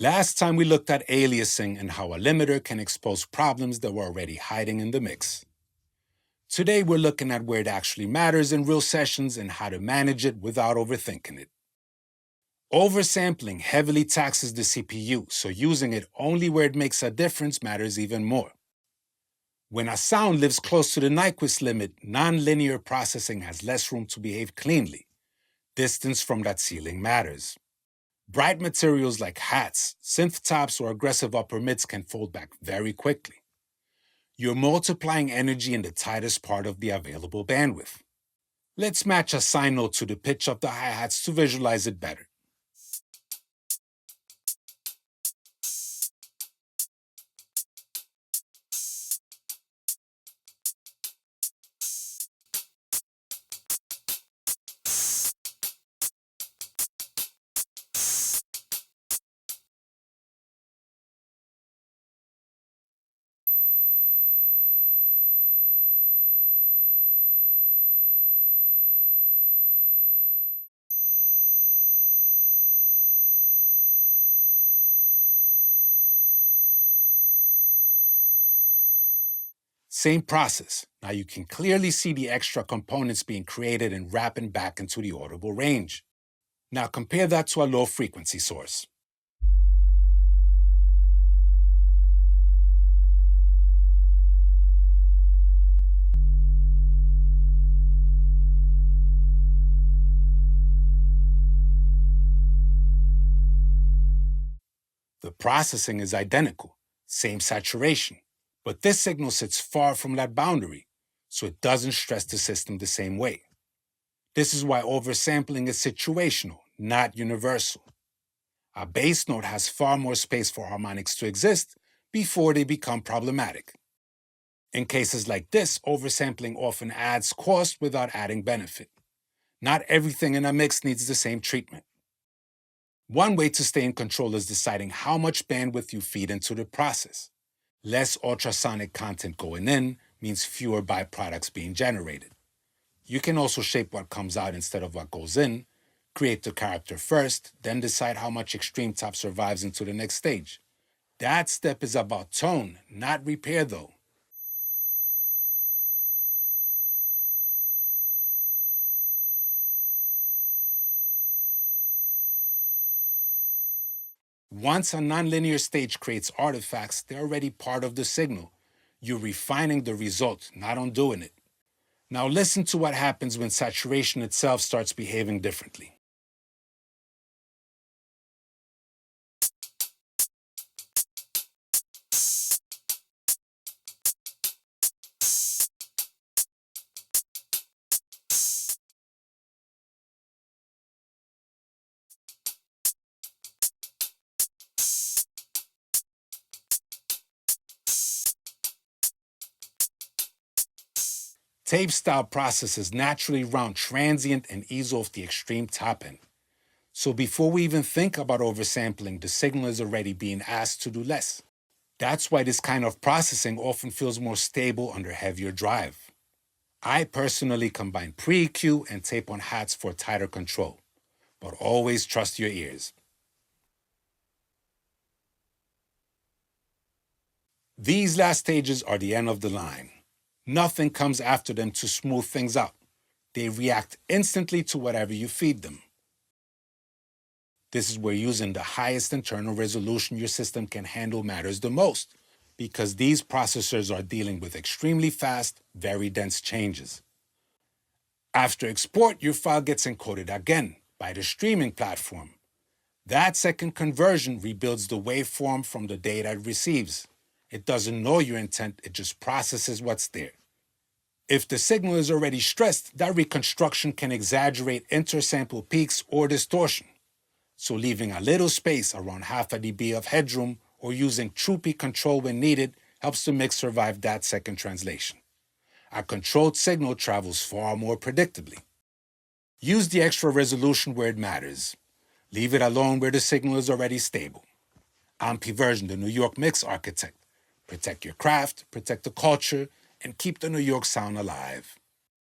Last time we looked at aliasing and how a limiter can expose problems that were already hiding in the mix. Today we're looking at where it actually matters in real sessions and how to manage it without overthinking it. Oversampling heavily taxes the CPU, so using it only where it makes a difference matters even more. When a sound lives close to the Nyquist limit, nonlinear processing has less room to behave cleanly. Distance from that ceiling matters. Bright materials like hats, synth tops, or aggressive upper mids can fold back very quickly. You're multiplying energy in the tightest part of the available bandwidth. Let's match a sine note to the pitch of the hi-hats to visualize it better. Same process. Now you can clearly see the extra components being created and wrapping back into the audible range. Now compare that to a low frequency source. The processing is identical, same saturation, but this signal sits far from that boundary, so it doesn't stress the system the same way. This is why oversampling is situational, not universal. A bass note has far more space for harmonics to exist before they become problematic. In cases like this, oversampling often adds cost without adding benefit. Not everything in a mix needs the same treatment. One way to stay in control is deciding how much bandwidth you feed into the process. Less ultrasonic content going in means fewer byproducts being generated. You can also shape what comes out instead of what goes in, create the character first, then decide how much extreme top survives into the next stage. That step is about tone, not repair though. Once a nonlinear stage creates artifacts, they're already part of the signal. You're refining the result, not undoing it. Now listen to what happens when saturation itself starts behaving differently. Tape-style processes naturally round transient and ease off the extreme top end. So before we even think about oversampling, the signal is already being asked to do less. That's why this kind of processing often feels more stable under heavier drive. I personally combine pre-EQ and tape on hats for tighter control, but always trust your ears. These last stages are the end of the line. Nothing comes after them to smooth things out. They react instantly to whatever you feed them. This is where using the highest internal resolution your system can handle matters the most, because these processors are dealing with extremely fast, very dense changes. After export, your file gets encoded again by the streaming platform. That second conversion rebuilds the waveform from the data it receives. It doesn't know your intent, it just processes what's there. If the signal is already stressed, that reconstruction can exaggerate intersample peaks or distortion. So leaving a little space, around half a dB of headroom, or using true peak control when needed helps the mix survive that second translation. A controlled signal travels far more predictably. Use the extra resolution where it matters. Leave it alone where the signal is already stable. I'm P. Version, the New York mix architect. Protect your craft, protect the culture, and keep the New York sound alive.